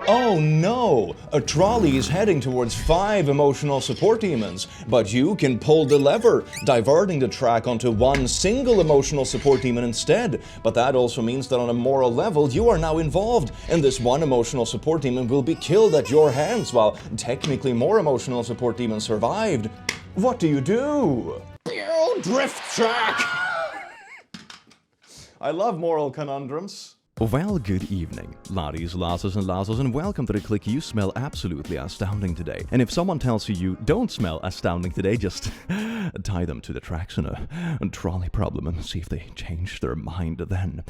Oh no! A trolley is heading towards 5 emotional support demons, but you can pull the lever, diverting the track onto one single emotional support demon instead. But that also means that on a moral level, you are now involved, and this one emotional support demon will be killed at your hands, while technically more emotional support demons survived. What do you do? Drift track! I love moral conundrums. Well, good evening, laddies, lasses, and lasses, and welcome to the click. You smell absolutely astounding today. And if someone tells you you don't smell astounding today, just tie them to the tracks in a trolley problem and see if they change their mind then.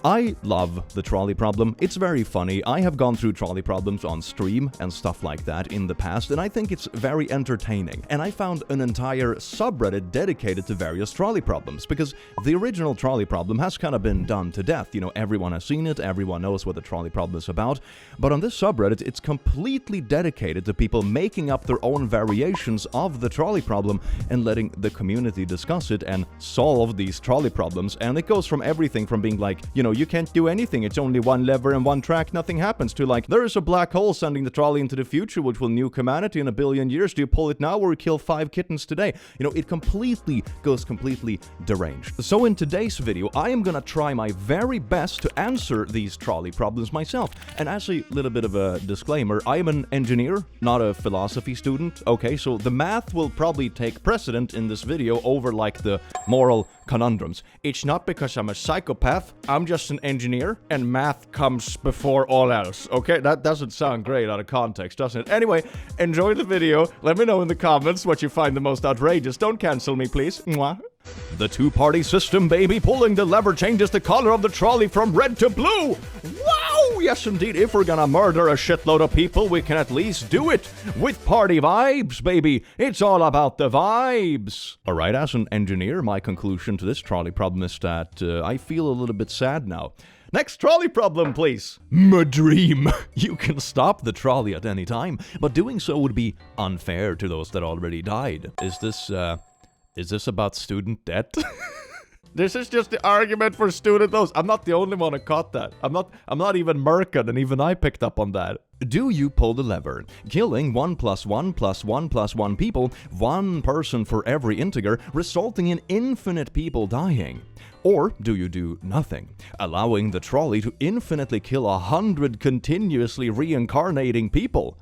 I love the trolley problem. It's very funny. I have gone through trolley problems on stream and stuff like that in the past, and I think it's very entertaining. And I found an entire subreddit dedicated to various trolley problems, because the original trolley problem has kind of been done to death. You know, everyone has seen it, everyone knows what the trolley problem is about, but on this subreddit it's completely dedicated to people making up their own variations of the trolley problem and letting the community discuss it and solve these trolley problems. And it goes from everything from being like, you know, you can't do anything, it's only one lever and one track, nothing happens, to like, there is a black hole sending the trolley into the future which will nuke humanity in 1 billion years, do you pull it now or kill 5 kittens today? You know, it goes completely deranged. So in today's video I am gonna try my very best to answer these trolley problems myself. And as a little bit of a disclaimer, I am an engineer, not a philosophy student, okay? So the math will probably take precedent in this video over like the moral conundrums. It's not because I'm a psychopath, I'm just an engineer, and math comes before all else, okay? That doesn't sound great out of context, doesn't it? Anyway, enjoy the video, let me know in the comments what you find the most outrageous. Don't cancel me, please. Mwah. The two-party system, baby. Pulling the lever changes the color of the trolley from red to blue. Wow! Yes, indeed. If we're gonna murder a shitload of people, we can at least do it with party vibes, baby. It's all about the vibes. Alright, as an engineer, my conclusion to this trolley problem is that I feel a little bit sad now. Next trolley problem, please. My dream. You can stop the trolley at any time, but doing so would be unfair to those that already died. Is this about student debt? This is just the argument for student loans. I'm not the only one who caught that. I'm not even Merkin, and even I picked up on that. Do you pull the lever, killing 1 + 1 + 1 + 1 people, 1 person for every integer, resulting in infinite people dying? Or do you do nothing, allowing the trolley to infinitely kill 100 continuously reincarnating people?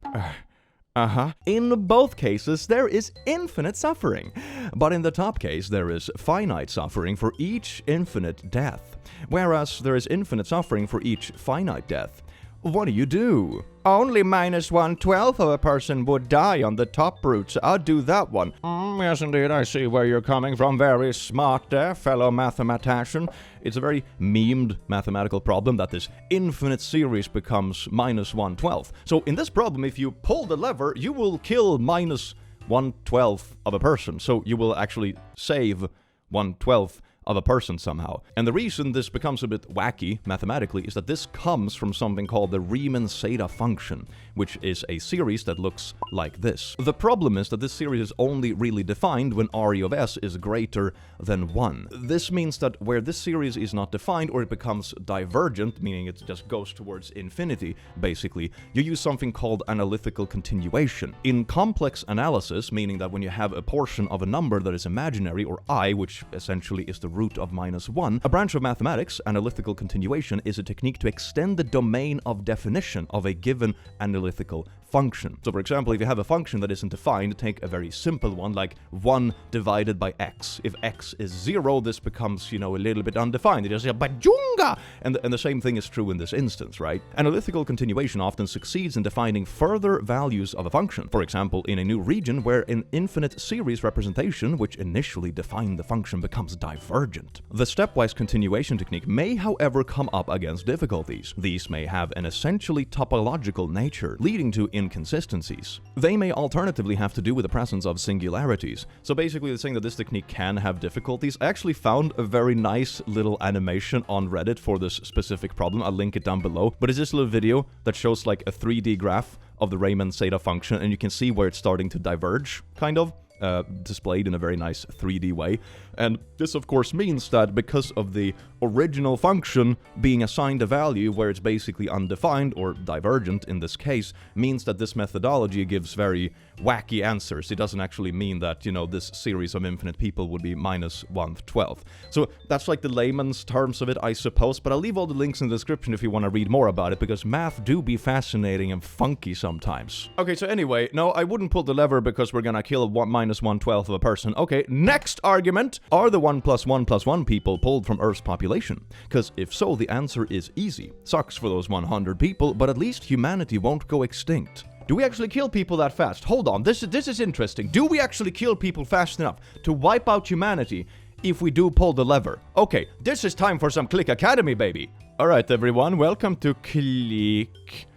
In both cases, there is infinite suffering. But in the top case, there is finite suffering for each infinite death, whereas there is infinite suffering for each finite death. What do you do? Only -1/12 of a person would die on the top route, so I'll do that one. Yes, indeed, I see where you're coming from. Very smart there, fellow mathematician. It's a very memed mathematical problem that this infinite series becomes -1/12. So in this problem, if you pull the lever, you will kill -1/12 of a person. So you will actually save 1/12 of a person somehow. And the reason this becomes a bit wacky mathematically is that this comes from something called the Riemann zeta function, which is a series that looks like this. The problem is that this series is only really defined when RE of S is greater than 1. This means that where this series is not defined, or it becomes divergent, meaning it just goes towards infinity, basically, you use something called analytical continuation. In complex analysis, meaning that when you have a portion of a number that is imaginary, or I, which essentially is the root of -1, a branch of mathematics, analytical continuation, is a technique to extend the domain of definition of a given analytical function. So for example, if you have a function that isn't defined, take a very simple one like 1 divided by x. If x is 0, this becomes, you know, a little bit undefined. It just say, bajunga! And the same thing is true in this instance, right? Analytical continuation often succeeds in defining further values of a function. For example, in a new region where an infinite series representation, which initially defined the function, becomes divergent. The stepwise continuation technique may, however, come up against difficulties. These may have an essentially topological nature, leading to inconsistencies. They may alternatively have to do with the presence of singularities. So basically, they're saying that this technique can have difficulties. I actually found a very nice little animation on Reddit for this specific problem. I'll link it down below. But it's this little video that shows like a 3D graph of the Riemann zeta function, and you can see where it's starting to diverge, kind of. Displayed in a very nice 3D way. And this of course means that because of the original function being assigned a value where it's basically undefined or divergent in this case, means that this methodology gives very wacky answers. It doesn't actually mean that, this series of infinite people would be minus 1/12. So that's like the layman's terms of it, I suppose, but I'll leave all the links in the description if you want to read more about it, because math do be fascinating and funky sometimes. Okay, so anyway, no, I wouldn't pull the lever because we're gonna kill minus 1/12 of a person. Okay, next argument. Are the 1 + 1 + 1 people pulled from Earth's population? Because if so, the answer is easy. Sucks for those 100 people, but at least humanity won't go extinct. Do we actually kill people that fast? Hold on, this is interesting. Do we actually kill people fast enough to wipe out humanity if we do pull the lever? Okay, this is time for some Click Academy, baby. Alright, everyone, welcome to Click.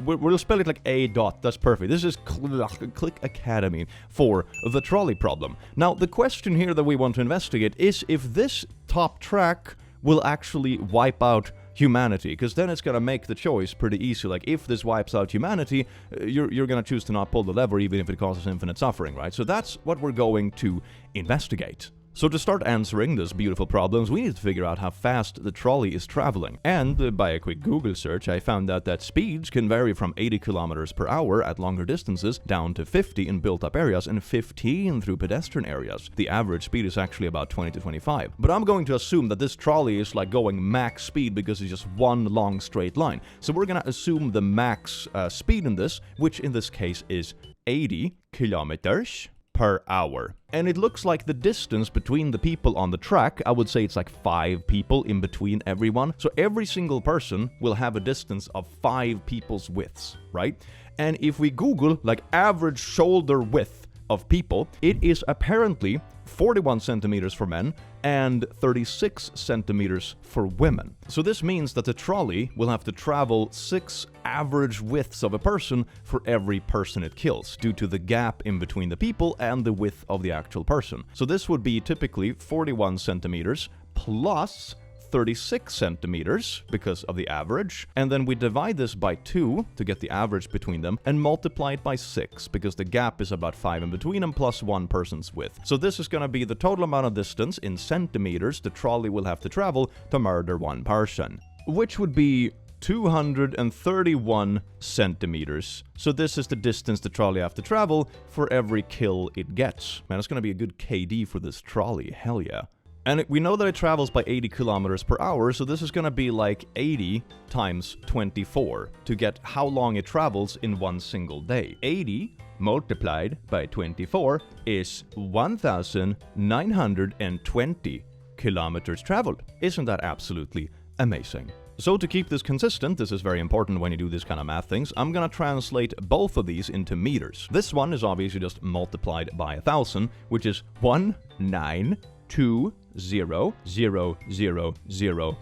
We'll spell it like A dot, that's perfect. This is Click Academy for the trolley problem. Now, the question here that we want to investigate is if this top track will actually wipe out humanity, because then it's gonna make the choice pretty easy. Like, if this wipes out humanity, you're gonna choose to not pull the lever even if it causes infinite suffering, right? So that's what we're going to investigate. So to start answering these beautiful problems, we need to figure out how fast the trolley is traveling. And by a quick Google search, I found out that speeds can vary from 80 kilometers per hour at longer distances down to 50 in built-up areas and 15 through pedestrian areas. The average speed is actually about 20 to 25. But I'm going to assume that this trolley is like going max speed because it's just one long straight line. So we're gonna assume the max speed in this, which in this case is 80 kilometers per hour. And it looks like the distance between the people on the track, I would say it's like 5 people in between everyone. So every single person will have a distance of 5 people's widths, right? And if we Google like average shoulder width of people, it is apparently 41 centimeters for men and 36 centimeters for women. So this means that the trolley will have to travel 6 average widths of a person for every person it kills, due to the gap in between the people and the width of the actual person. So this would be typically 41 centimeters plus 36 centimeters because of the average, and then we divide this by 2 to get the average between them and multiply it by 6 because the gap is about 5 in between them plus 1 person's width. So this is going to be the total amount of distance in centimeters the trolley will have to travel to murder one person, which would be 231 centimeters. So this is the distance the trolley have to travel for every kill it gets. Man, it's going to be a good KD for this trolley, hell yeah. And we know that it travels by 80 kilometers per hour, so this is gonna be like 80 times 24 to get how long it travels in one single day. 80 multiplied by 24 is 1,920 kilometers traveled. Isn't that absolutely amazing? So to keep this consistent, this is very important when you do this kind of math things, I'm gonna translate both of these into meters. This one is obviously just multiplied by 1,000, which is 1,920,000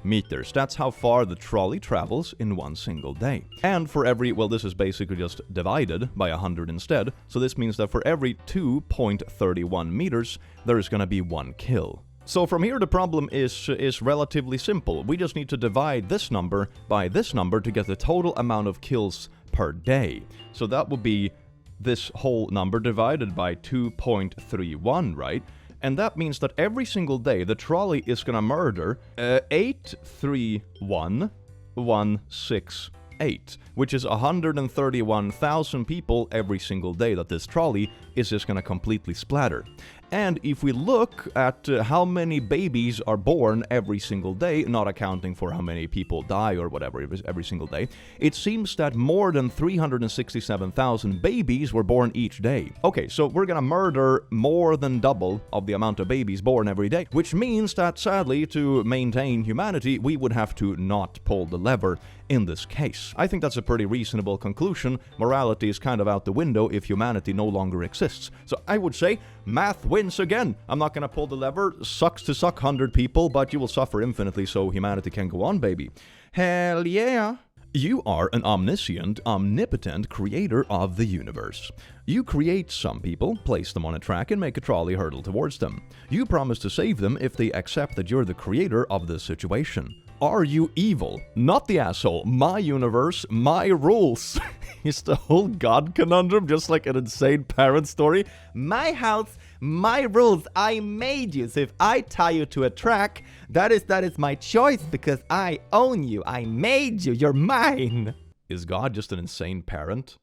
meters. That's how far the trolley travels in one single day. And for every, well, this is basically just divided by 100 instead, so this means that for every 2.31 meters, there is gonna be 1 kill. So from here the problem is relatively simple. We just need to divide this number by this number to get the total amount of kills per day. So that would be this whole number divided by 2.31, right? And that means that every single day the trolley is gonna murder 831,168, which is 131,000 people every single day that this trolley is just gonna completely splatter. And if we look at how many babies are born every single day, not accounting for how many people die or whatever every single day, it seems that more than 367,000 babies were born each day. Okay, so we're gonna murder more than double of the amount of babies born every day, which means that sadly, to maintain humanity, we would have to not pull the lever in this case. I think that's a pretty reasonable conclusion. Morality is kind of out the window if humanity no longer exists. So I would say math wins again. I'm not gonna pull the lever. Sucks to suck 100 people, but you will suffer infinitely so humanity can go on, baby. Hell yeah. You are an omniscient, omnipotent creator of the universe. You create some people, place them on a track, and make a trolley hurtle towards them. You promise to save them if they accept that you're the creator of this situation. Are you evil? Not the asshole. My universe, my rules. Is the whole God conundrum just like an insane parent story? My house, my rules. I made you. So if I tie you to a track, that is my choice because I own you. I made you. You're mine. Is God just an insane parent?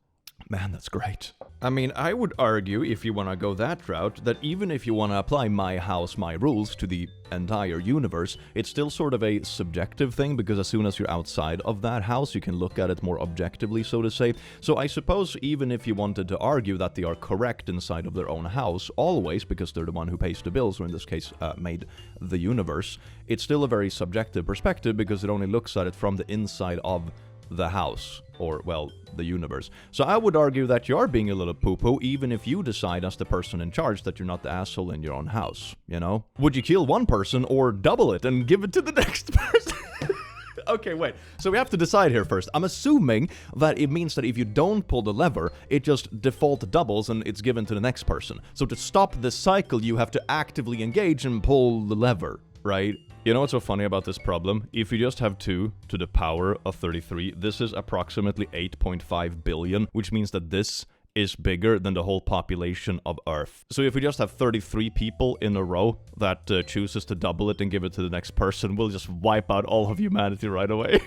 Man, that's great. I mean, I would argue, if you want to go that route, that even if you want to apply my house, my rules to the entire universe, it's still sort of a subjective thing, because as soon as you're outside of that house, you can look at it more objectively, so to say. So I suppose even if you wanted to argue that they are correct inside of their own house, always, because they're the one who pays the bills, or in this case, made the universe, it's still a very subjective perspective, because it only looks at it from the inside of the house, or, well, the universe. So I would argue that you are being a little poo-poo, even if you decide as the person in charge that you're not the asshole in your own house, you know? Would you kill one person or double it and give it to the next person? Okay, wait. So we have to decide here first. I'm assuming that it means that if you don't pull the lever, it just default doubles and it's given to the next person. So to stop this cycle, you have to actively engage and pull the lever, right? You know what's so funny about this problem? If you just have 2 to the power of 33, this is approximately 8.5 billion, which means that this is bigger than the whole population of Earth. So if we just have 33 people in a row that chooses to double it and give it to the next person, we'll just wipe out all of humanity right away.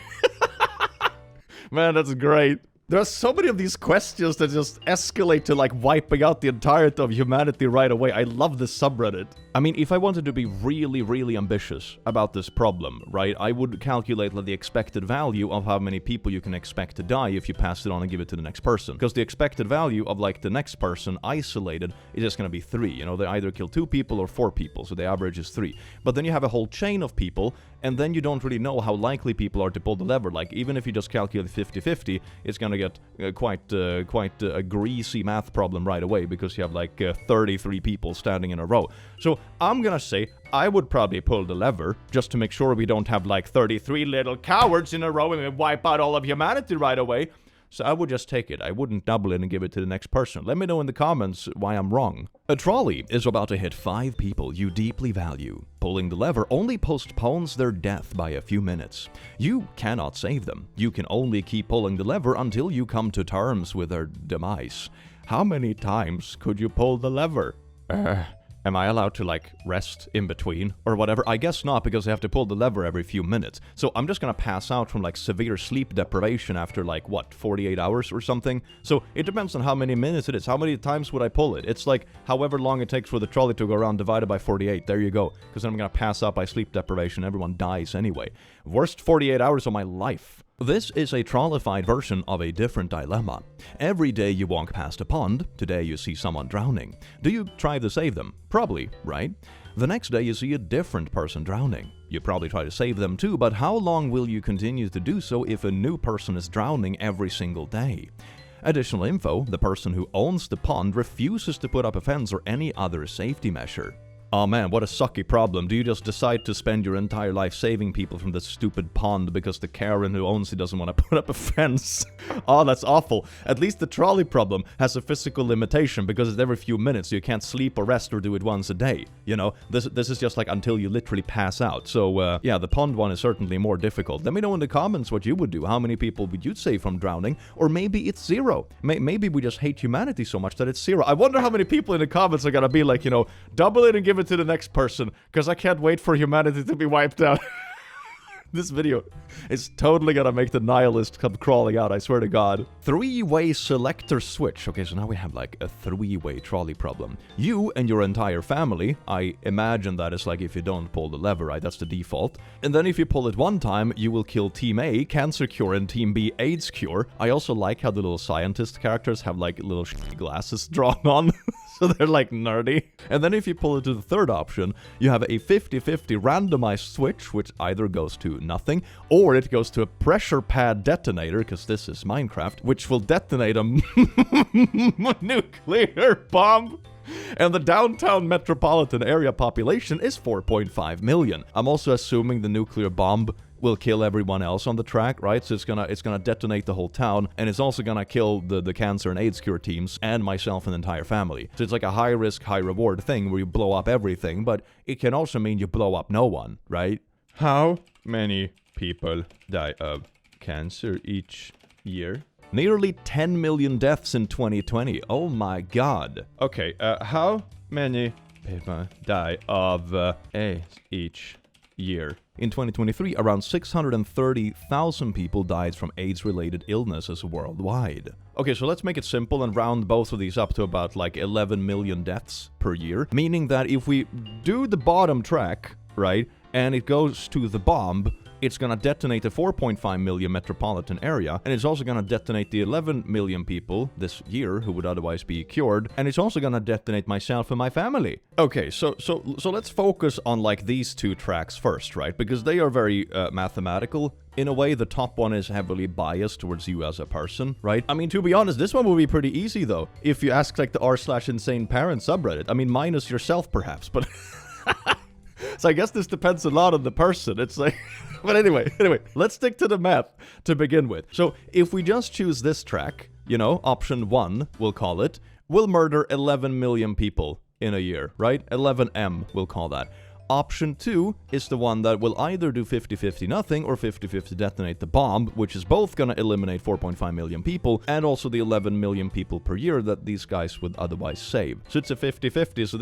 Man, that's great. There are so many of these questions that just escalate to like wiping out the entirety of humanity right away. I love this subreddit. I mean, if I wanted to be really, really ambitious about this problem, right, I would calculate like the expected value of how many people you can expect to die if you pass it on and give it to the next person. Because the expected value of like the next person isolated is just going to be 3. You know, they either kill 2 people or 4 people, so the average is 3. But then you have a whole chain of people, and then you don't really know how likely people are to pull the lever. Like, even if you just calculate 50-50, it's going to get quite a greasy math problem right away, because you have like 33 people standing in a row. So I'm gonna say I would probably pull the lever, just to make sure we don't have like 33 little cowards in a row and we wipe out all of humanity right away. So I would just take it. I wouldn't double it and give it to the next person. Let me know in the comments why I'm wrong. A trolley is about to hit 5 people you deeply value. Pulling the lever only postpones their death by a few minutes. You cannot save them. You can only keep pulling the lever until you come to terms with their demise. How many times could you pull the lever? Am I allowed to, like, rest in between or whatever? I guess not, because I have to pull the lever every few minutes. So I'm just gonna pass out from, like, severe sleep deprivation after, like, what, 48 hours or something? So it depends on how many minutes it is. How many times would I pull it? It's like however long it takes for the trolley to go around divided by 48. There you go. Because then I'm gonna pass out by sleep deprivation. Everyone dies anyway. Worst 48 hours of my life. This is a trollified version of a different dilemma. Every day you walk past a pond, today you see someone drowning. Do you try to save them? Probably, right? The next day you see a different person drowning. You probably try to save them too, but how long will you continue to do so if a new person is drowning every single day? Additional info, the person who owns the pond refuses to put up a fence or any other safety measure. Oh man, what a sucky problem. Do you just decide to spend your entire life saving people from this stupid pond because the Karen who owns it doesn't want to put up a fence? Oh, that's awful. At least the trolley problem has a physical limitation because it's every few minutes, so you can't sleep or rest or do it once a day. You know, this is just like until you literally pass out. So, yeah, the pond one is certainly more difficult. Let me know in the comments what you would do. How many people would you save from drowning? Or maybe it's 0. Maybe we just hate humanity so much that it's 0. I wonder how many people in the comments are gonna be like, you know, double it and give it to the next person, because I can't wait for humanity to be wiped out. This video is totally gonna make the nihilist come crawling out, I swear to God. 3-way selector switch. Okay, so now we have like a 3-way trolley problem. You and your entire family, I imagine that is like if you don't pull the lever, right? That's the default. And then if you pull it one time, you will kill Team A, Cancer Cure, and Team B, AIDS Cure. I also like how the little scientist characters have like little glasses drawn on. So they're like nerdy. And then if you pull it to the third option, you have a 50-50 randomized switch, which either goes to nothing, or it goes to a pressure pad detonator, because this is Minecraft, which will detonate a nuclear bomb. And the downtown metropolitan area population is 4.5 million. I'm also assuming the nuclear bomb will kill everyone else on the track, right? So it's gonna detonate the whole town, and it's also gonna kill the cancer and AIDS cure teams and myself and the entire family. So it's like a high risk, high reward thing where you blow up everything, but it can also mean you blow up no one, right? How many people die of cancer each year? Nearly 10 million deaths in 2020. Oh my god. Okay, how many people die of AIDS each year? In 2023, around 630,000 people died from AIDS-related illnesses worldwide. Okay, so let's make it simple and round both of these up to about like 11 million deaths per year. Meaning that if we do the bottom track, right, and it goes to the bomb, it's gonna detonate the 4.5 million metropolitan area, and it's also gonna detonate the 11 million people this year who would otherwise be cured, and it's also gonna detonate myself and my family. Okay, so let's focus on like these two tracks first, right? Because they are very mathematical. In a way, the top one is heavily biased towards you as a person, right? I mean, to be honest, this one will be pretty easy though, if you ask like the r/insane parent subreddit. I mean, minus yourself perhaps, but... So I guess this depends a lot on the person. It's like... But anyway, let's stick to the math to begin with. So if we just choose this track, you know, option 1, we'll call it, we'll murder 11 million people in a year, right? 11M, we'll call that. Option 2 is the one that will either do 50-50 nothing or 50-50 detonate the bomb, which is both gonna eliminate 4.5 million people and also the 11 million people per year that these guys would otherwise save. So it's a 50-50, so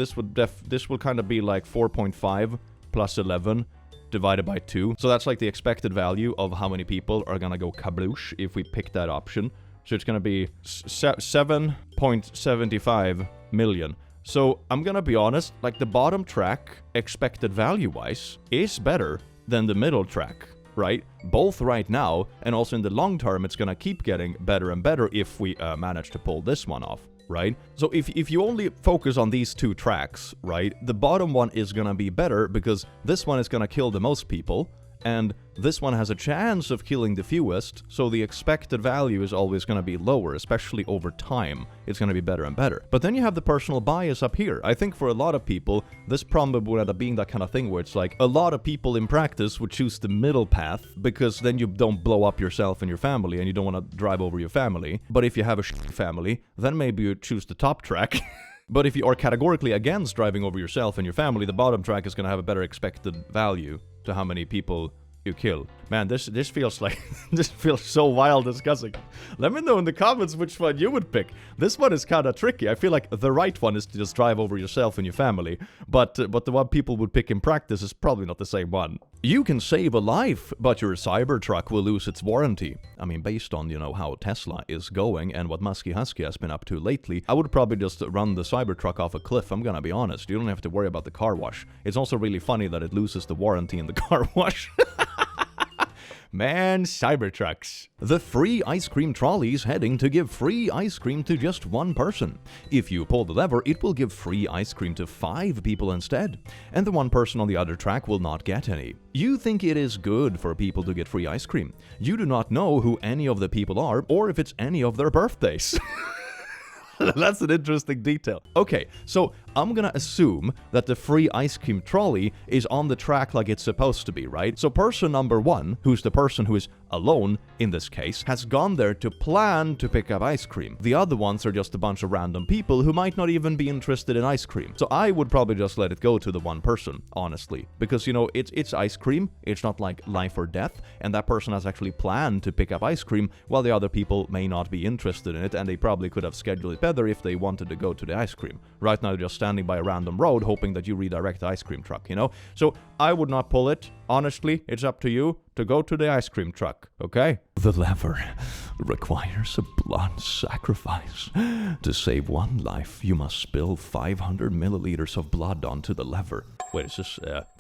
this will kind of be like 4.5 plus 11 divided by 2. So that's like the expected value of how many people are gonna go kabloosh if we pick that option. So it's gonna be 7.75 million. So I'm gonna be honest, like the bottom track, expected value-wise, is better than the middle track, right? Both right now, and also in the long term, it's gonna keep getting better and better if we manage to pull this one off, right? So if you only focus on these two tracks, right, the bottom one is gonna be better because this one is gonna kill the most people, and this one has a chance of killing the fewest, so the expected value is always going to be lower, especially over time. It's going to be better and better. But then you have the personal bias up here. I think for a lot of people, this probably would end up being that kind of thing where it's like, a lot of people in practice would choose the middle path, because then you don't blow up yourself and your family, and you don't want to drive over your family. But if you have a family, then maybe you choose the top track. But if you are categorically against driving over yourself and your family, the bottom track is going to have a better expected value to how many people you kill. Man, this feels like... this feels so wild discussing. Let me know in the comments which one you would pick. This one is kind of tricky. I feel like the right one is to just drive over yourself and your family. But the one people would pick in practice is probably not the same one. You can save a life, but your cybertruck will lose its warranty. I mean, based on, you know, how Tesla is going and what Muskie Husky has been up to lately, I would probably just run the cybertruck off a cliff. I'm gonna be honest. You don't have to worry about the car wash. It's also really funny that it loses the warranty in the car wash. Man, Cybertrucks. The free ice cream trolley is heading to give free ice cream to just one person. If you pull the lever, it will give free ice cream to 5 people instead, and the one person on the other track will not get any. You think it is good for people to get free ice cream. You do not know who any of the people are, or if it's any of their birthdays. That's an interesting detail. Okay, so I'm gonna assume that the free ice cream trolley is on the track like it's supposed to be, right? So person number 1, who's the person who is alone in this case, has gone there to plan to pick up ice cream. The other ones are just a bunch of random people who might not even be interested in ice cream. So I would probably just let it go to the one person, honestly. Because, you know, it's ice cream, it's not like life or death, and that person has actually planned to pick up ice cream, while the other people may not be interested in it, and they probably could have scheduled it better if they wanted to go to the ice cream. Right now they're just standing by a random road hoping that you redirect the ice cream truck, you know? So I would not pull it. Honestly, it's up to you to go to the ice cream truck, okay? The lever requires a blood sacrifice. To save one life, you must spill 500 milliliters of blood onto the lever. Wait, this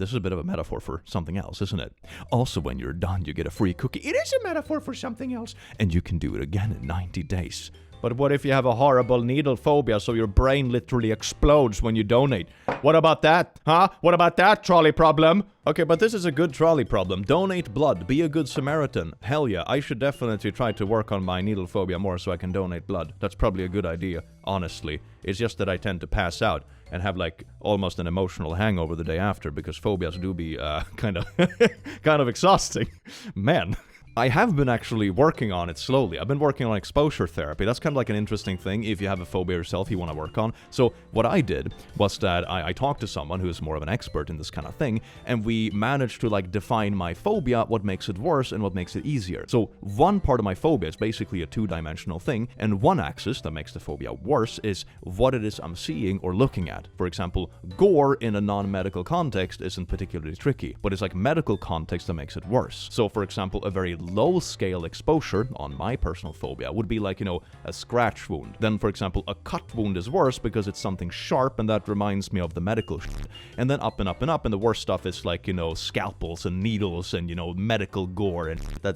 is a bit of a metaphor for something else, isn't it? Also, when you're done, you get a free cookie. It is a metaphor for something else. And you can do it again in 90 days. But what if you have a horrible needle phobia so your brain literally explodes when you donate? What about that? Huh? What about that trolley problem? Okay, but this is a good trolley problem. Donate blood. Be a good Samaritan. Hell yeah, I should definitely try to work on my needle phobia more so I can donate blood. That's probably a good idea, honestly. It's just that I tend to pass out and have like almost an emotional hangover the day after because phobias do be kind of exhausting. Man. I have been actually working on it slowly. I've been working on exposure therapy. That's kind of like an interesting thing if you have a phobia yourself you want to work on. So what I did was that I talked to someone who's more of an expert in this kind of thing, and we managed to like define my phobia, what makes it worse and what makes it easier. So one part of my phobia is basically a two-dimensional thing, and one axis that makes the phobia worse is what it is I'm seeing or looking at. For example, gore in a non-medical context isn't particularly tricky, but it's like medical context that makes it worse. So for example, a very low-scale exposure on my personal phobia would be like, a scratch wound. Then, for example, a cut wound is worse because it's something sharp, and that reminds me of the medical shit. And then up and up and up, and the worst stuff is like, scalpels and needles and, medical gore and that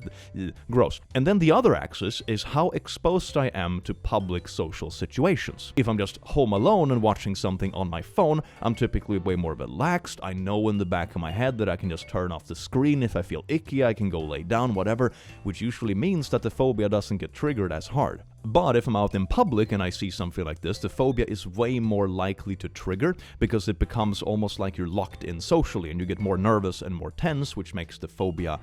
gross. And then the other axis is how exposed I am to public social situations. If I'm just home alone and watching something on my phone, I'm typically way more relaxed. I know in the back of my head that I can just turn off the screen. If I feel icky, I can go lay down, whatever, which usually means that the phobia doesn't get triggered as hard. But if I'm out in public and I see something like this, the phobia is way more likely to trigger because it becomes almost like you're locked in socially and you get more nervous and more tense, which makes the phobia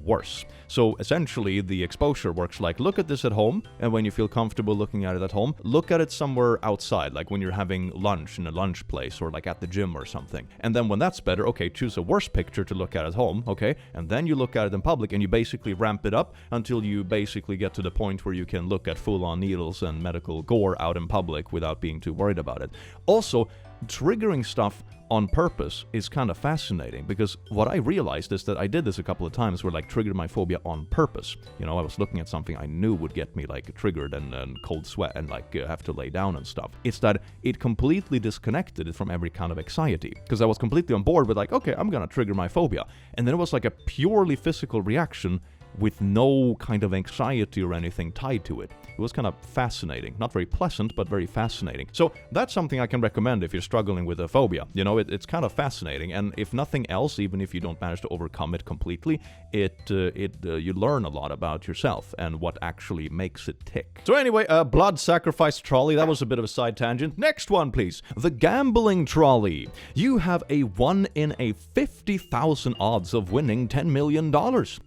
worse. So essentially the exposure works like, look at this at home, and when you feel comfortable looking at it at home, look at it somewhere outside, like when you're having lunch in a lunch place or like at the gym or something. And then when that's better, okay, choose a worse picture to look at home, okay, and then you look at it in public and you basically ramp it up until you basically get to the point where you can look at full-on needles and medical gore out in public without being too worried about it. Also, triggering stuff on purpose is kind of fascinating, because what I realized is that I did this a couple of times where like triggered my phobia on purpose. I was looking at something I knew would get me like triggered and cold sweat and like have to lay down and stuff. It's that it completely disconnected it from every kind of anxiety, because I was completely on board with like, okay, I'm gonna trigger my phobia, and then it was like a purely physical reaction with no kind of anxiety or anything tied to it. It was kind of fascinating. Not very pleasant, but very fascinating. So that's something I can recommend if you're struggling with a phobia. It's kind of fascinating, and if nothing else, even if you don't manage to overcome it completely, you learn a lot about yourself and what actually makes it tick. So anyway, blood sacrifice trolley, that was a bit of a side tangent. Next one, please. The gambling trolley. You have a 1 in a 50,000 odds of winning $10 million.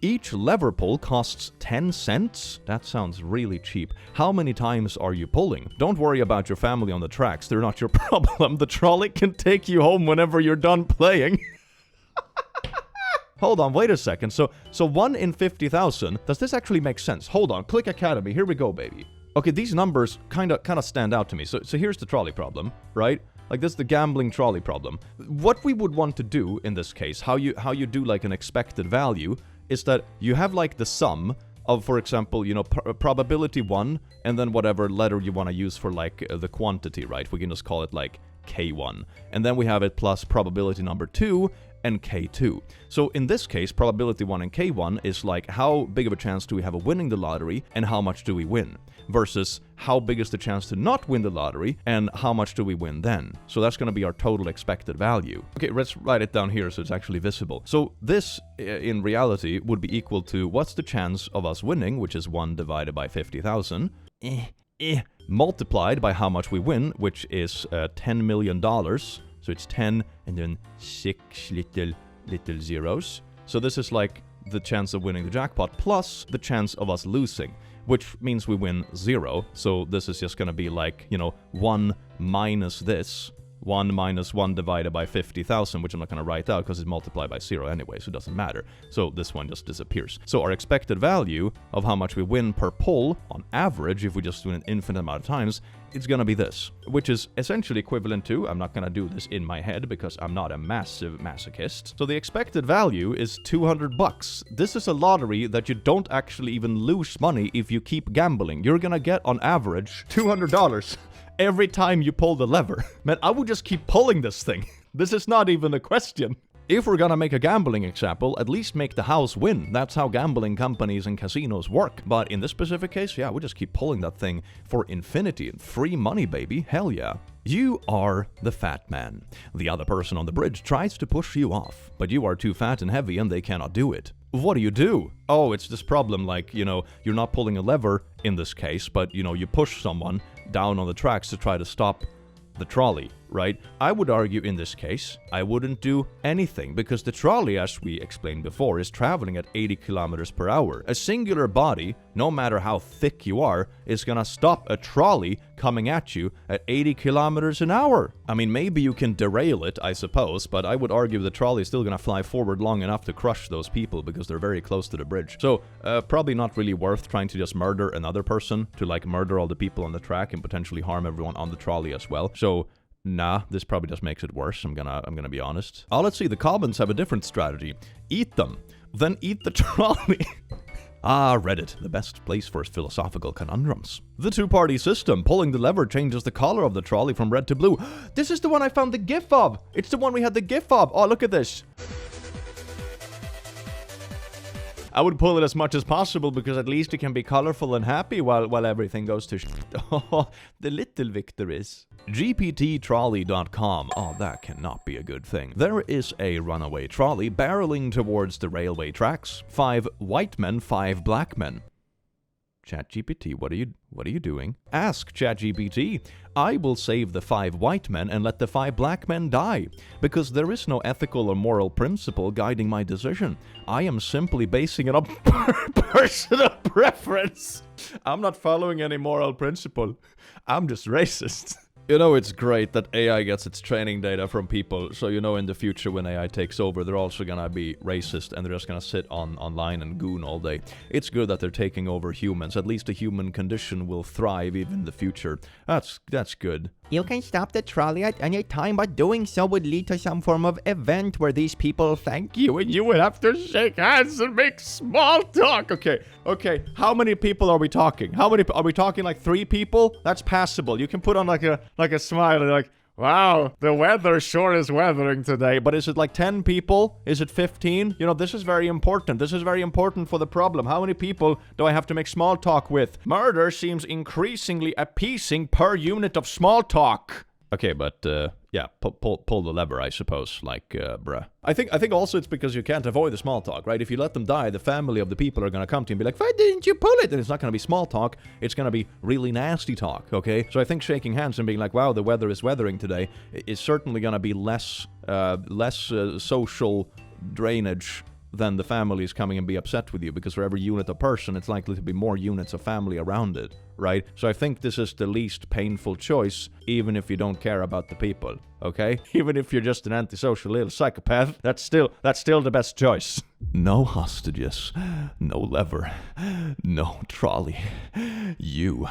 Each lever pull costs 10 cents. That sounds really cheap. How many times are you pulling? Don't worry about your family on the tracks. They're not your problem. The trolley can take you home whenever you're done playing. Hold on, wait a second. So 1 in 50,000. Does this actually make sense? Hold on, Click Academy. Here we go, baby. Okay, these numbers kind of stand out to me. So here's the trolley problem, right? Like, this is the gambling trolley problem. What we would want to do in this case, how you do like an expected value, is that you have like the sum of, for example, probability 1, and then whatever letter you want to use for like the quantity, right? We can just call it like K1. And then we have it plus probability number 2 and K2. So in this case, probability 1 and K1 is like how big of a chance do we have of winning the lottery and how much do we win, versus how big is the chance to not win the lottery and how much do we win then. So that's going to be our total expected value. Okay, let's write it down here so it's actually visible. So this in reality would be equal to what's the chance of us winning, which is 1 divided by 50,000, multiplied by how much we win, which is $10 million. So it's 10 and then 6 little zeros. So this is like the chance of winning the jackpot plus the chance of us losing, which means we win 0. So this is just going to be like, 1 minus this. 1 minus 1 divided by 50,000, which I'm not going to write out because it's multiplied by 0 anyway, so it doesn't matter. So this one just disappears. So our expected value of how much we win per pull, on average, if we just do an infinite amount of times, it's going to be this, which is essentially equivalent to, I'm not going to do this in my head because I'm not a massive masochist. So the expected value is $200. This is a lottery that you don't actually even lose money if you keep gambling. You're going to get, on average, $200. Every time you pull the lever. Man, I would just keep pulling this thing. This is not even a question. If we're gonna make a gambling example, at least make the house win. That's how gambling companies and casinos work. But in this specific case, yeah, we just keep pulling that thing for infinity. Free money, baby. Hell yeah. You are the fat man. The other person on the bridge tries to push you off, but you are too fat and heavy and they cannot do it. What do? Oh, it's this problem like, you're not pulling a lever in this case, but, you push someone down on the tracks to try to stop the trolley. right? I would argue in this case, I wouldn't do anything because the trolley, as we explained before, is traveling at 80 kilometers per hour. A singular body, no matter how thick you are, is gonna stop a trolley coming at you at 80 kilometers an hour. I mean, maybe you can derail it, I suppose, but I would argue the trolley is still gonna fly forward long enough to crush those people because they're very close to the bridge. So, probably not really worth trying to just murder another person to like murder all the people on the track and potentially harm everyone on the trolley as well. So, nah, this probably just makes it worse. I'm gonna be honest. Oh, let's see. The comments have a different strategy. Eat them, then eat the trolley. Ah, Reddit, the best place for philosophical conundrums. The two-party system. Pulling the lever changes the color of the trolley from red to blue. This is the one I found the GIF of. It's the one we had the GIF of. Oh, look at this. I would pull it as much as possible because at least it can be colorful and happy while everything goes to shit. Oh, the little victories. GPTtrolley.com. Oh, that cannot be a good thing. There is a runaway trolley barreling towards the railway tracks. 5 white men, 5 black men. ChatGPT, what are you doing? Ask ChatGPT. I will save the 5 white men and let the 5 black men die, because there is no ethical or moral principle guiding my decision. I am simply basing it on personal preference. I'm not following any moral principle. I'm just racist. You know, it's great that AI gets its training data from people, so you know in the future when AI takes over, they're also gonna be racist and they're just gonna sit online and goon all day. It's good that they're taking over humans. At least the human condition will thrive even in the future. That's good. You can stop the trolley at any time, but doing so would lead to some form of event where these people thank you and you would have to shake hands and make small talk. Okay, how many people are we talking? Are we talking like 3 people? That's passable. You can put on like a smile and like, wow, the weather sure is weathering today. But is it like 10 people? Is it 15? You know, this is very important. This is very important for the problem. How many people do I have to make small talk with? Murder seems increasingly appeasing per unit of small talk. Okay, but yeah, pull the lever, I suppose. Like, bruh. I think also it's because you can't avoid the small talk, right? If you let them die, the family of the people are gonna come to you and be like, why didn't you pull it? And it's not gonna be small talk. It's gonna be really nasty talk, okay? So I think shaking hands and being like, wow, the weather is weathering today is certainly gonna be less social drainage than the families coming and be upset with you, because for every unit of person, it's likely to be more units of family around it, right? So I think this is the least painful choice, even if you don't care about the people, okay? Even if you're just an antisocial little psychopath, that's still the best choice. No hostages, no lever, no trolley. You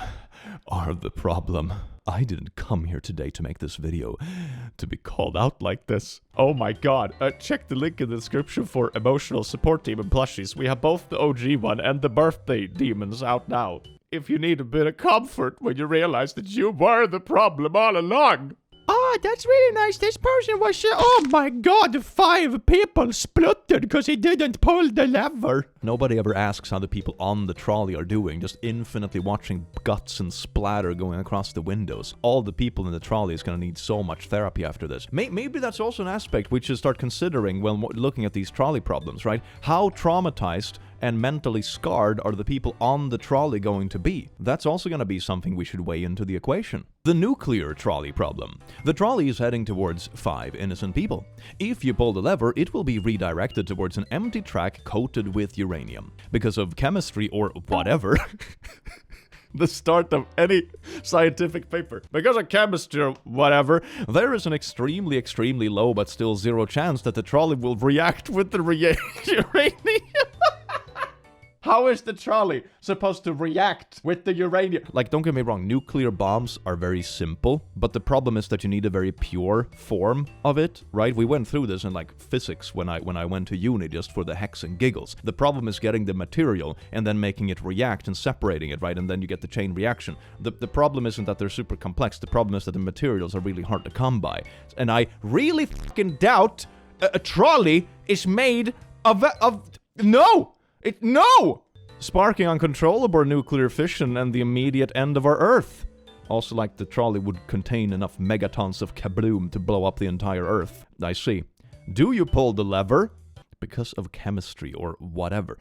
are the problem. I didn't come here today to make this video to be called out like this. Oh my god. Check the link in the description for emotional support demon plushies. We have both the OG one and the birthday demons out now. If you need a bit of comfort when you realize that you were the problem all along. Oh, that's really nice. This person was... Oh my god, 5 people spluttered because he didn't pull the lever. Nobody ever asks how the people on the trolley are doing, just infinitely watching guts and splatter going across the windows. All the people in the trolley is going to need so much therapy after this. Maybe that's also an aspect we should start considering when looking at these trolley problems, right? How traumatized and mentally scarred are the people on the trolley going to be? That's also going to be something we should weigh into the equation. The nuclear trolley problem. The trolley is heading towards 5 innocent people. If you pull the lever, it will be redirected towards an empty track coated with uranium. Because of chemistry or whatever... the start of any scientific paper. Because of chemistry or whatever, there is an extremely, extremely low but still 0 chance that the trolley will react with the uranium. How is the trolley supposed to react with the uranium? Like, don't get me wrong, nuclear bombs are very simple, but the problem is that you need a very pure form of it, right? We went through this in, like, physics when I went to uni just for the heck and giggles. The problem is getting the material and then making it react and separating it, right? And then you get the chain reaction. The problem isn't that they're super complex. The problem is that the materials are really hard to come by. And I really fucking doubt a trolley is made of no! No! Sparking uncontrollable nuclear fission and the immediate end of our Earth. Also, like, the trolley would contain enough megatons of kabloom to blow up the entire Earth. I see. Do you pull the lever? Because of chemistry or whatever.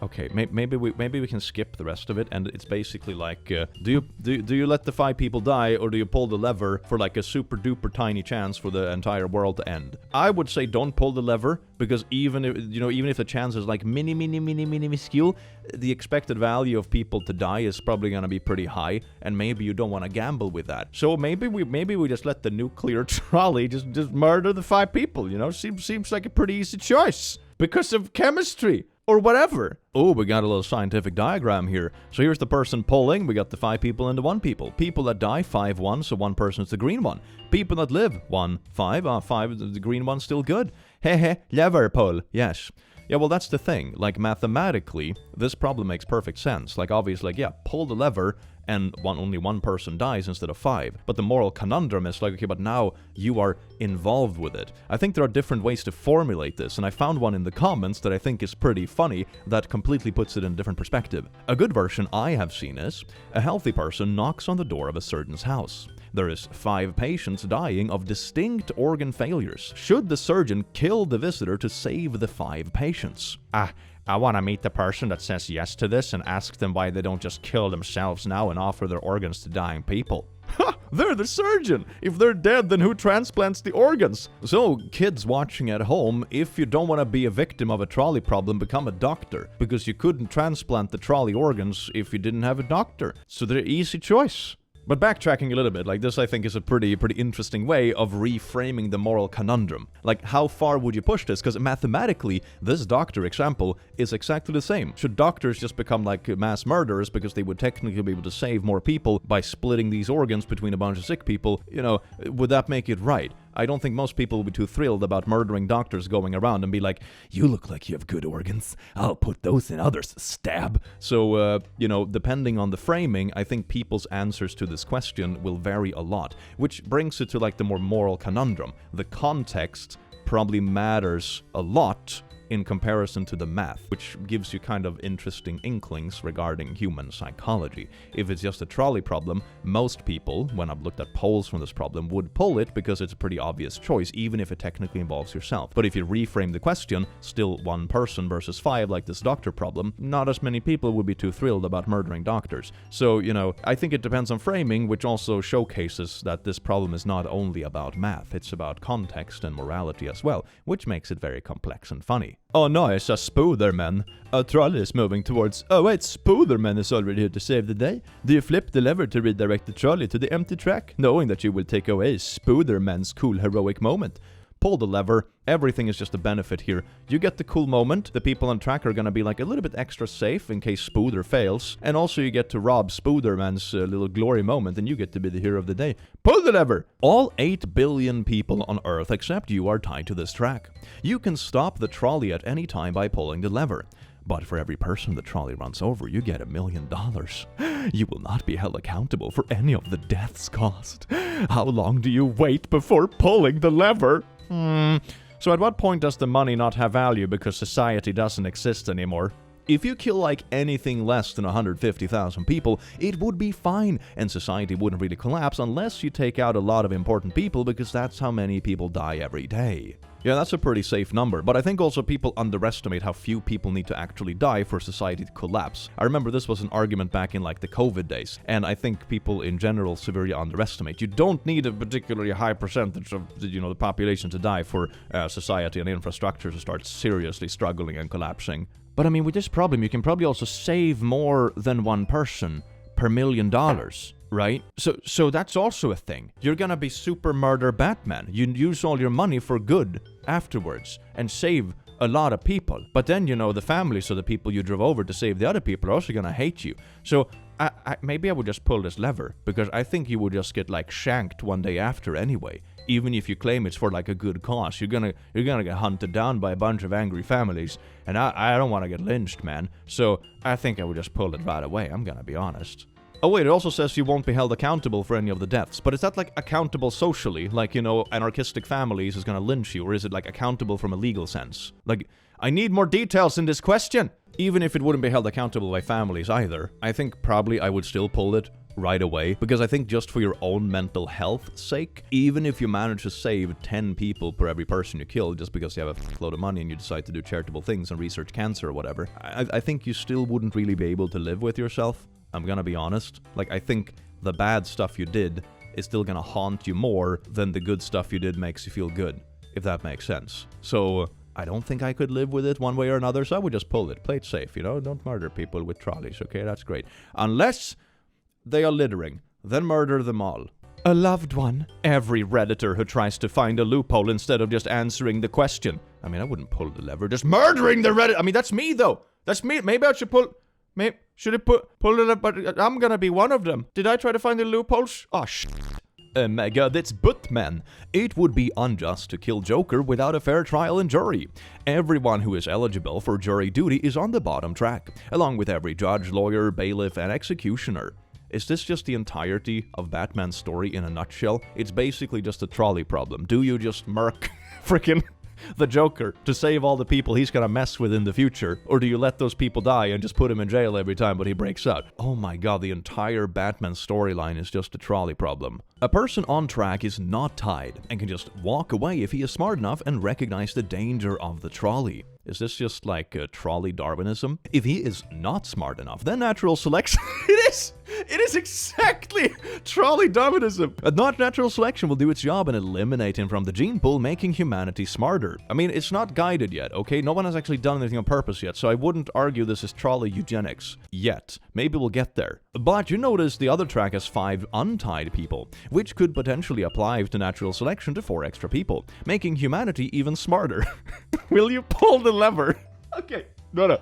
Okay, maybe we can skip the rest of it, and it's basically like, do you let the 5 people die, or do you pull the lever for like a super duper tiny chance for the entire world to end? I would say don't pull the lever, because even if the chance is like minuscule, the expected value of people to die is probably gonna be pretty high, and maybe you don't want to gamble with that. So maybe we just let the nuclear trolley just murder the 5 people. Seems like a pretty easy choice because of chemistry. Or whatever. Oh, we got a little scientific diagram here. So here's the person pulling. We got the 5 people and the 1 people. People that die, 5-1, so 1 person's the green one. People that live, 1-5. 5, the green one's still good. Hehe, lever pull. Yes. Yeah, well, that's the thing. Like, mathematically, this problem makes perfect sense. Like, obviously, like, yeah, pull the lever, and only 1 person dies instead of 5. But the moral conundrum is like, okay, but now you are involved with it. I think there are different ways to formulate this, and I found one in the comments that I think is pretty funny that completely puts it in a different perspective. A good version I have seen is, a healthy person knocks on the door of a surgeon's house. There is 5 patients dying of distinct organ failures. Should the surgeon kill the visitor to save the 5 patients? I want to meet the person that says yes to this and ask them why they don't just kill themselves now and offer their organs to dying people. Ha! They're the surgeon! If they're dead, then who transplants the organs? So, kids watching at home, if you don't want to be a victim of a trolley problem, become a doctor. Because you couldn't transplant the trolley organs if you didn't have a doctor. So they're easy choice. But backtracking a little bit, like this I think is a pretty interesting way of reframing the moral conundrum. Like, how far would you push this? Because mathematically, this doctor example is exactly the same. Should doctors just become like mass murderers because they would technically be able to save more people by splitting these organs between a bunch of sick people? Would that make it right? I don't think most people would be too thrilled about murdering doctors going around and be like, you look like you have good organs, I'll put those in others, stab. So, depending on the framing, I think people's answers to this question will vary a lot, which brings it to like the more moral conundrum. The context probably matters a lot in comparison to the math, which gives you kind of interesting inklings regarding human psychology. If it's just a trolley problem, most people, when I've looked at polls from this problem, would pull it because it's a pretty obvious choice, even if it technically involves yourself. But if you reframe the question, still 1 person versus 5, like this doctor problem, not as many people would be too thrilled about murdering doctors. So, I think it depends on framing, which also showcases that this problem is not only about math, it's about context and morality as well, which makes it very complex and funny. Oh no, it's a Spiderman. A trolley is moving towards... Oh wait, Spiderman is already here to save the day. Do you flip the lever to redirect the trolley to the empty track, knowing that you will take away Spiderman's cool heroic moment? Pull the lever, everything is just a benefit here. You get the cool moment, the people on track are gonna be like a little bit extra safe in case Spooder fails, and also you get to rob Spooderman's little glory moment, and you get to be the hero of the day. Pull the lever! All 8 billion people on Earth except you are tied to this track. You can stop the trolley at any time by pulling the lever. But for every person the trolley runs over, you get $1 million. You will not be held accountable for any of the deaths caused. How long do you wait before pulling the lever? So at what point does the money not have value because society doesn't exist anymore? If you kill like anything less than 150,000 people, it would be fine, and society wouldn't really collapse unless you take out a lot of important people, because that's how many people die every day. Yeah, that's a pretty safe number, but I think also people underestimate how few people need to actually die for society to collapse. I remember this was an argument back in like the COVID days, and I think people in general severely underestimate. You don't need a particularly high percentage of the population to die for society and infrastructure to start seriously struggling and collapsing. But I mean, with this problem, you can probably also save more than 1 person per $1 million. Right? So that's also a thing. You're gonna be super murder Batman. You use all your money for good afterwards and save a lot of people. But then, the families of the people you drove over to save the other people are also gonna hate you. So maybe I would just pull this lever, because I think you would just get like shanked one day after anyway. Even if you claim it's for like a good cause, you're gonna get hunted down by a bunch of angry families, and I don't want to get lynched, man. So I think I would just pull it right away. I'm gonna be honest. Oh wait, it also says you won't be held accountable for any of the deaths. But is that like accountable socially? Like, anarchistic families is gonna lynch you? Or is it like accountable from a legal sense? Like, I need more details in this question! Even if it wouldn't be held accountable by families either, I think probably I would still pull it, right away, because I think just for your own mental health sake, even if you manage to save 10 people per every person you kill just because you have a load of money and you decide to do charitable things and research cancer or whatever, I think you still wouldn't really be able to live with yourself. I'm gonna be honest. Like, I think the bad stuff you did is still gonna haunt you more than the good stuff you did makes you feel good, if that makes sense. So I don't think I could live with it one way or another, so I would just pull it. Play it safe, you know? Don't murder people with trolleys, okay? That's great. Unless they are littering, then murder them all. A loved one. Every Redditor who tries to find a loophole instead of just answering the question. I mean, I wouldn't pull the lever, just murdering the Reddit. I mean, that's me, though. That's me. Maybe I should pull... Should I pull it up? But I'm gonna be one of them. Did I try to find the loopholes? Oh, shit. Mega, that's Buttman. It would be unjust to kill Joker without a fair trial and jury. Everyone who is eligible for jury duty is on the bottom track, along with every judge, lawyer, bailiff, and executioner. Is this just the entirety of Batman's story in a nutshell? It's basically just a trolley problem. Do you just murk frickin' the Joker to save all the people he's gonna mess with in the future? Or do you let those people die and just put him in jail every time but he breaks out? Oh my god, the entire Batman storyline is just a trolley problem. A person on track is not tied and can just walk away if he is smart enough and recognize the danger of the trolley. Is this just like trolley Darwinism? If he is not smart enough, then natural selection... It is exactly trolley Darwinism. Not natural selection will do its job and eliminate him from the gene pool, making humanity smarter. I mean, it's not guided yet, okay? No one has actually done anything on purpose yet, so I wouldn't argue this is trolley eugenics. Yet. Maybe we'll get there. But you notice the other track has 5 untied people, which could potentially apply to natural selection to 4 extra people, making humanity even smarter. Will you pull the lever? Okay. No.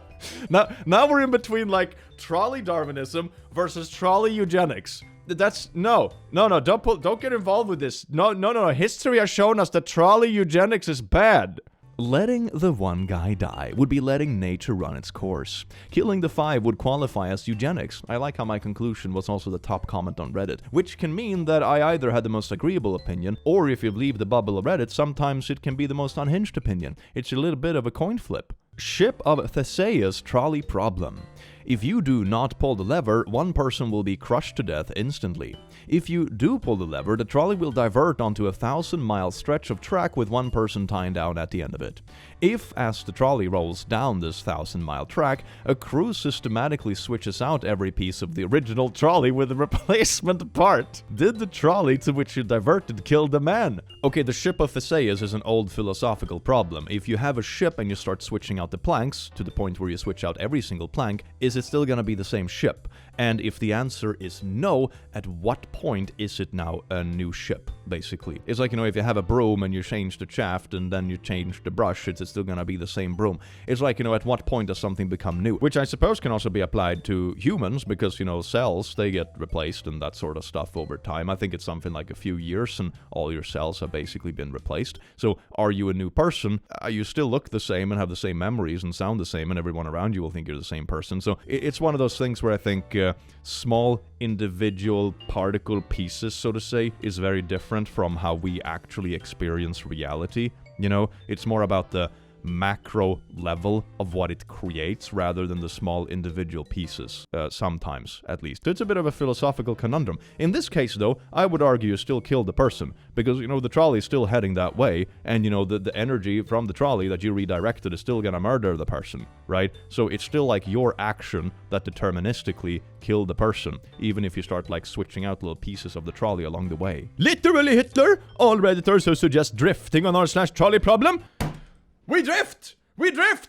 Now we're in between, like, trolley Darwinism versus trolley eugenics. That's... No. Don't get involved with this. No. History has shown us that trolley eugenics is bad. Letting the one guy die would be letting nature run its course. Killing the 5 would qualify as eugenics. I like how my conclusion was also the top comment on Reddit, which can mean that I either had the most agreeable opinion, or if you leave the bubble of Reddit, sometimes it can be the most unhinged opinion. It's a little bit of a coin flip. Ship of Theseus trolley problem. If you do not pull the lever, one person will be crushed to death instantly. If you do pull the lever, the trolley will divert onto a 1,000-mile stretch of track with one person tying down at the end of it. If, as the trolley rolls down this 1,000-mile track, a crew systematically switches out every piece of the original trolley with a replacement part, did the trolley to which you diverted kill the man? Okay, the ship of Theseus is an old philosophical problem. If you have a ship and you start switching out the planks, to the point where you switch out every single plank, is it still gonna be the same ship? And if the answer is no, at what point is it now a new ship, basically? It's like, you know, if you have a broom and you change the shaft and then you change the brush, it's still gonna be the same broom. It's like, you know, at what point does something become new? Which I suppose can also be applied to humans, because, you know, cells, they get replaced and that sort of stuff over time. I think it's something like a few years and all your cells have basically been replaced. So, are you a new person? You still look the same and have the same memories and sound the same, and everyone around you will think you're the same person. So, it's one of those things where I think small individual particle pieces, so to say, is very different from how we actually experience reality. You know, it's more about the macro level of what it creates rather than the small individual pieces, sometimes at least. It's a bit of a philosophical conundrum. In this case, though, I would argue you still killed the person, because, you know, the trolley is still heading that way, and, you know, the energy from the trolley that you redirected is still gonna murder the person, right? So it's still like your action that deterministically killed the person, even if you start, like, switching out little pieces of the trolley along the way. Literally Hitler! All Redditors who suggest drifting on r/trolley problem. We drift!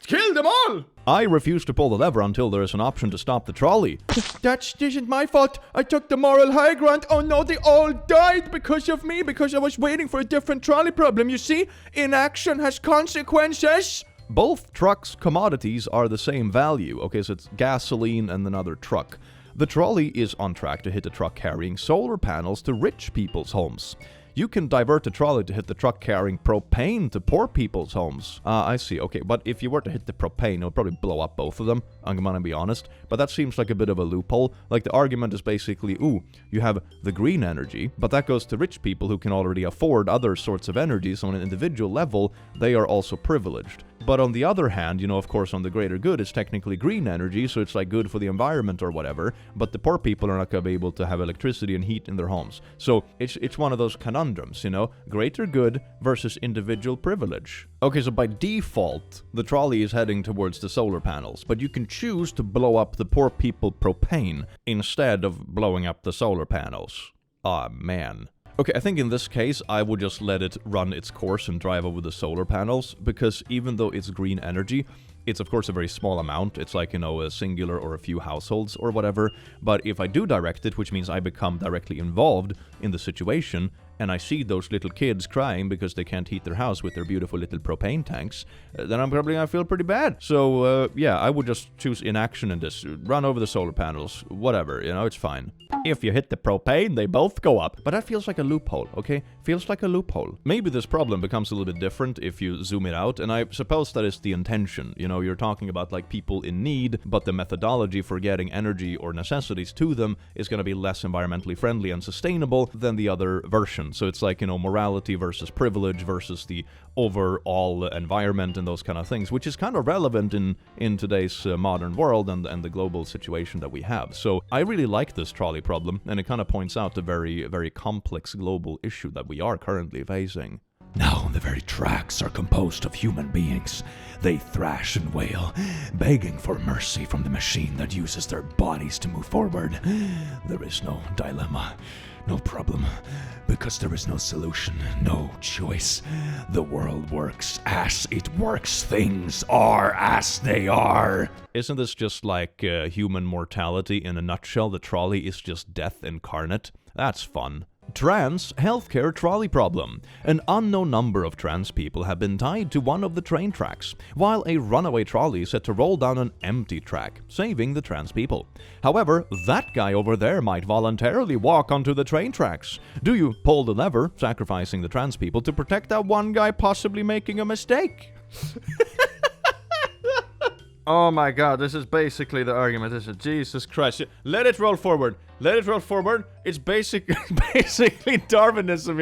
Kill them all! I refuse to pull the lever until there is an option to stop the trolley. That isn't my fault. I took the moral high ground. Oh no, they all died because of me, because I was waiting for a different trolley problem. You see, inaction has consequences. Both trucks' commodities are the same value. Okay, so it's gasoline and another truck. The trolley is on track to hit a truck carrying solar panels to rich people's homes. You can divert the trolley to hit the truck carrying propane to poor people's homes. I see. Okay, but if you were to hit the propane, it would probably blow up both of them. I'm gonna be honest. But that seems like a bit of a loophole. Like, the argument is basically, ooh, you have the green energy, but that goes to rich people who can already afford other sorts of energy, so on an individual level, they are also privileged. But on the other hand, of course, on the greater good, it's technically green energy, so it's like good for the environment or whatever, but the poor people are not going to be able to have electricity and heat in their homes. So it's one of those conundrums, greater good versus individual privilege. Okay, so by default, the trolley is heading towards the solar panels, but you can choose to blow up the poor people propane instead of blowing up the solar panels. Ah, man. Okay, I think in this case, I would just let it run its course and drive over the solar panels, because even though it's green energy, it's of course a very small amount. It's like, a singular or a few households or whatever. But if I do direct it, which means I become directly involved in the situation, and I see those little kids crying because they can't heat their house with their beautiful little propane tanks, then I'm probably gonna feel pretty bad. So, yeah, I would just choose inaction and just run over the solar panels, whatever, it's fine. If you hit the propane, they both go up. But that feels like a loophole, okay? Feels like a loophole. Maybe this problem becomes a little bit different if you zoom it out, and I suppose that is the intention. You're talking about like people in need, but the methodology for getting energy or necessities to them is gonna be less environmentally friendly and sustainable than the other version. So it's like, morality versus privilege versus the overall environment and those kind of things, which is kind of relevant in today's modern world and the global situation that we have. So I really like this trolley problem, and it kind of points out the very, very complex global issue that we are currently facing. Now the very tracks are composed of human beings. They thrash and wail, begging for mercy from the machine that uses their bodies to move forward. There is no dilemma, no problem, because there is no solution, no choice. The world works as it works. Things are as they are. Isn't this just like human mortality in a nutshell? The trolley is just death incarnate. That's fun. Trans healthcare trolley problem. An unknown number of trans people have been tied to one of the train tracks, while a runaway trolley is set to roll down an empty track, saving the trans people. However, that guy over there might voluntarily walk onto the train tracks. Do you pull the lever, sacrificing the trans people, to protect that one guy possibly making a mistake? Oh my god, this is basically the argument, this is Jesus Christ. Let it roll forward. Let it roll forward. It's basically Darwinism,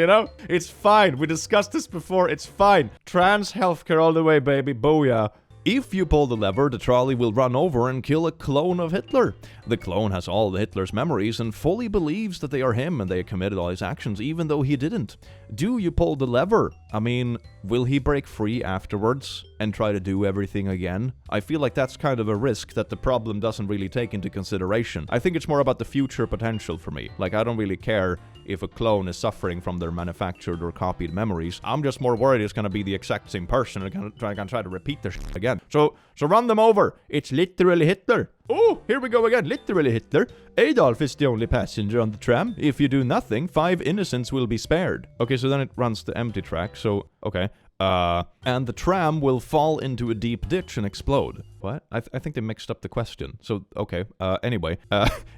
It's fine. We discussed this before. It's fine. Trans healthcare all the way, baby. Booyah. If you pull the lever, the trolley will run over and kill a clone of Hitler. The clone has all of Hitler's memories and fully believes that they are him and they committed all his actions even though he didn't. Do you pull the lever? I mean, will he break free afterwards and try to do everything again? I feel like that's kind of a risk that the problem doesn't really take into consideration. I think it's more about the future potential for me. Like, I don't really care if a clone is suffering from their manufactured or copied memories. I'm just more worried it's gonna be the exact same person and gonna try to repeat their shit again. So run them over. It's literally Hitler. Oh, here we go again. Literally Hitler. Adolf is the only passenger on the tram. If you do nothing, 5 innocents will be spared. Okay, so then it runs the empty track. So, okay. And the tram will fall into a deep ditch and explode. What? I think they mixed up the question. So, okay. Anyway,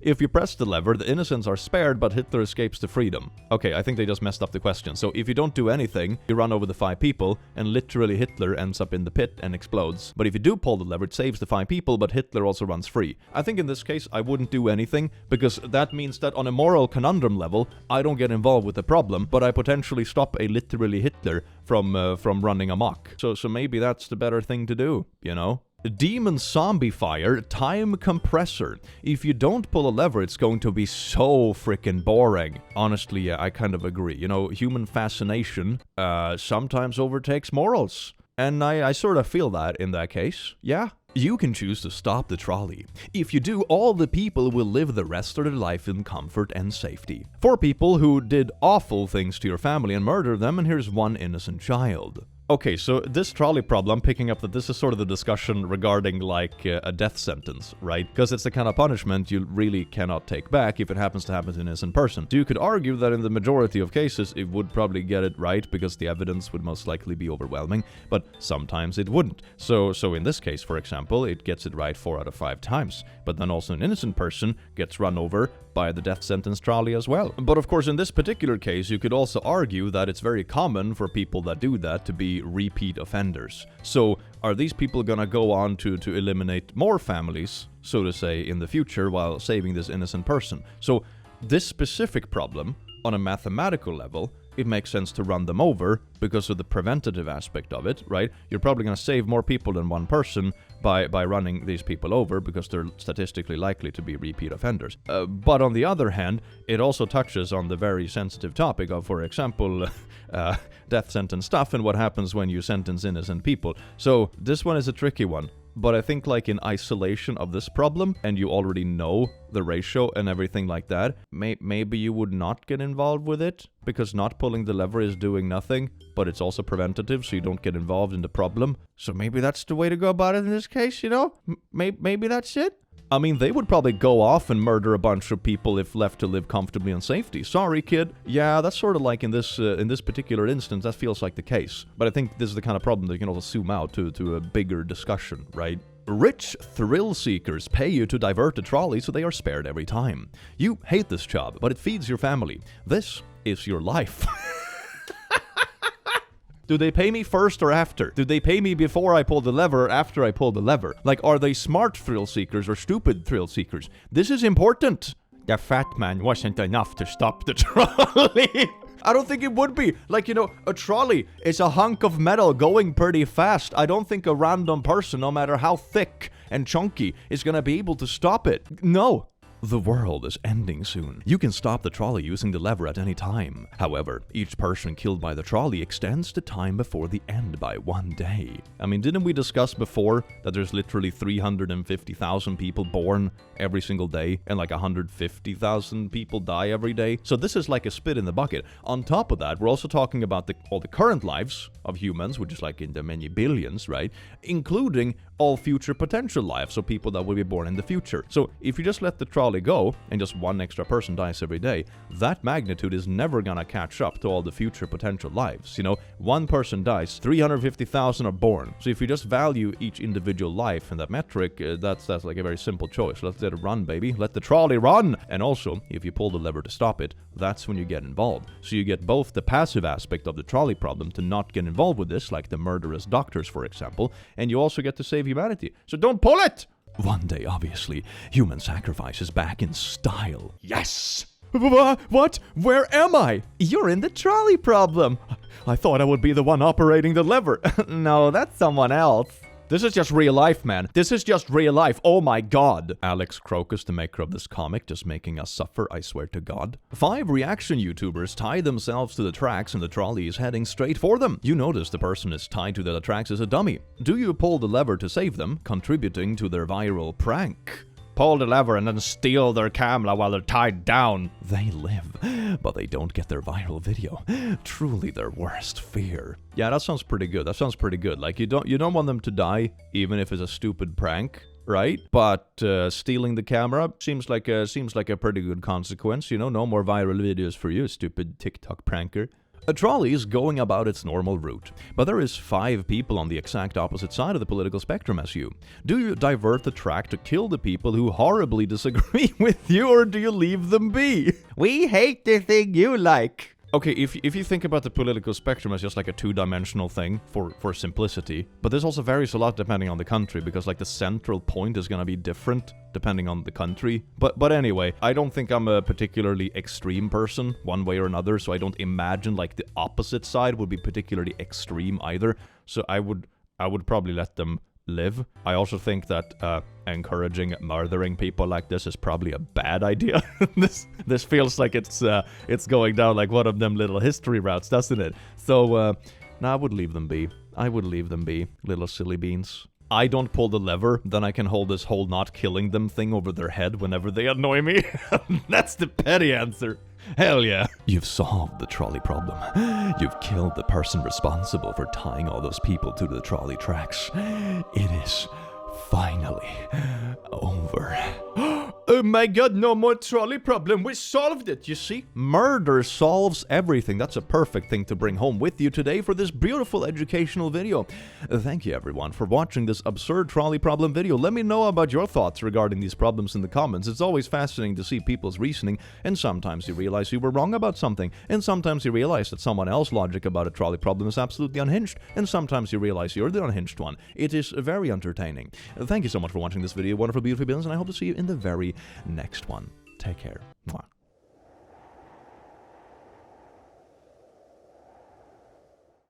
if you press the lever, the innocents are spared, but Hitler escapes to freedom. Okay, I think they just messed up the question. So, if you don't do anything, you run over the 5 people, and literally Hitler ends up in the pit and explodes. But if you do pull the lever, it saves the 5 people, but Hitler also runs free. I think in this case, I wouldn't do anything, because that means that on a moral conundrum level, I don't get involved with the problem, but I potentially stop a literally Hitler from running amok. So maybe that's the better thing to do, Demon zombie fire time compressor. If you don't pull a lever, it's going to be so freaking boring. Honestly, yeah, I kind of agree. Human fascination sometimes overtakes morals. And I sort of feel that in that case. Yeah. You can choose to stop the trolley. If you do, all the people will live the rest of their life in comfort and safety. 4 people who did awful things to your family and murdered them, and here's 1 innocent child. Okay, so this trolley problem, picking up that this is sort of the discussion regarding, like, a death sentence, right? Because it's the kind of punishment you really cannot take back if it happens to happen to an innocent person. So you could argue that in the majority of cases, it would probably get it right because the evidence would most likely be overwhelming, but sometimes it wouldn't. So in this case, for example, it gets it right 4 out of 5 times, but then also an innocent person gets run over by the death sentence trolley as well. But of course, in this particular case, you could also argue that it's very common for people that do that to be repeat offenders. So are these people gonna go on to eliminate more families, so to say, in the future while saving this innocent person? So this specific problem, on a mathematical level, it makes sense to run them over because of the preventative aspect of it, right? You're probably going to save more people than one person by running these people over because they're statistically likely to be repeat offenders. But on the other hand, it also touches on the very sensitive topic of, for example, death sentence stuff and what happens when you sentence innocent people. So this one is a tricky one. But I think like in isolation of this problem, and you already know the ratio and everything like that, maybe you would not get involved with it, because not pulling the lever is doing nothing, but it's also preventative, so you don't get involved in the problem. So maybe that's the way to go about it in this case, you know? Maybe that's it? I mean, they would probably go off and murder a bunch of people if left to live comfortably in safety. Sorry, kid. Yeah, that's sort of like in this particular instance, that feels like the case. But I think this is the kind of problem that you can also zoom out to a bigger discussion, right? Rich thrill seekers pay you to divert a trolley so they are spared every time. You hate this job, but it feeds your family. This is your life. Do they pay me first or after? Do they pay me before I pull the lever or after I pull the lever? Like, are they smart thrill seekers or stupid thrill seekers? This is important. The fat man wasn't enough to stop the trolley. I don't think it would be. Like, you know, a trolley is a hunk of metal going pretty fast. I don't think a random person, no matter how thick and chunky, is gonna be able to stop it. No. The world is ending soon. You can stop the trolley using the lever at any time. However, each person killed by the trolley extends the time before the end by 1 day. I mean, didn't we discuss before that there's literally 350,000 people born every single day and like 150,000 people die every day? So this is like a spit in the bucket. On top of that, we're also talking about all the current lives of humans, which is like in the many billions, right? Including all future potential lives, so people that will be born in the future. So if you just let the trolley go and just one extra person dies every day, that magnitude is never gonna catch up to all the future potential lives. You know, one person dies, 350,000 are born. So if you just value each individual life in that metric, that's like a very simple choice. Let's let it run, baby. Let the trolley run! And also, if you pull the lever to stop it, that's when you get involved. So you get both the passive aspect of the trolley problem to not get involved with this, like the murderous doctors, for example, and you also get to save humanity. So don't pull it! One day, obviously, human sacrifice is back in style. Yes! What? Where am I? You're in the trolley problem. I thought I would be the one operating the lever. No, that's someone else. This is just real life, man. This is just real life. Oh my god. Alex Crocus, the maker of this comic, just making us suffer, I swear to god. 5 reaction YouTubers tie themselves to the tracks and the trolley is heading straight for them. You notice the person is tied to the tracks is a dummy. Do you pull the lever to save them, contributing to their viral prank? Pull the lever and then steal their camera while they're tied down. They live, but they don't get their viral video. Truly their worst fear. Yeah, that sounds pretty good. That sounds pretty good. Like, you don't want them to die, even if it's a stupid prank, right? But stealing the camera seems like a pretty good consequence. You know, no more viral videos for you, stupid TikTok pranker. A trolley is going about its normal route, but there is 5 people on the exact opposite side of the political spectrum as you. Do you divert the track to kill the people who horribly disagree with you, or do you leave them be? We hate the thing you like. Okay, if you think about the political spectrum as just like a 2-dimensional thing for simplicity, but this also varies a lot depending on the country, because like the central point is gonna be different depending on the country. But anyway, I don't think I'm a particularly extreme person one way or another, so I don't imagine like the opposite side would be particularly extreme either. So I would probably let them live. I also think that encouraging murdering people like this is probably a bad idea. This feels like it's going down like one of them little history routes, doesn't it? So no, I would leave them be. I would leave them be, little silly beans. I don't pull the lever, then I can hold this whole not killing them thing over their head whenever they annoy me. That's the petty answer. Hell yeah. You've solved the trolley problem. You've killed the person responsible for tying all those people to the trolley tracks. It is finally over. Oh my god, no more trolley problem. We solved it, you see? Murder solves everything. That's a perfect thing to bring home with you today for this beautiful educational video. Thank you everyone for watching this absurd trolley problem video. Let me know about your thoughts regarding these problems in the comments. It's always fascinating to see people's reasoning, and sometimes you realize you were wrong about something, and sometimes you realize that someone else's logic about a trolley problem is absolutely unhinged, and sometimes you realize you're the unhinged one. It is very entertaining. Thank you so much for watching this video, wonderful, beautiful beings, and I hope to see you in the very next one. Take care. Mwah.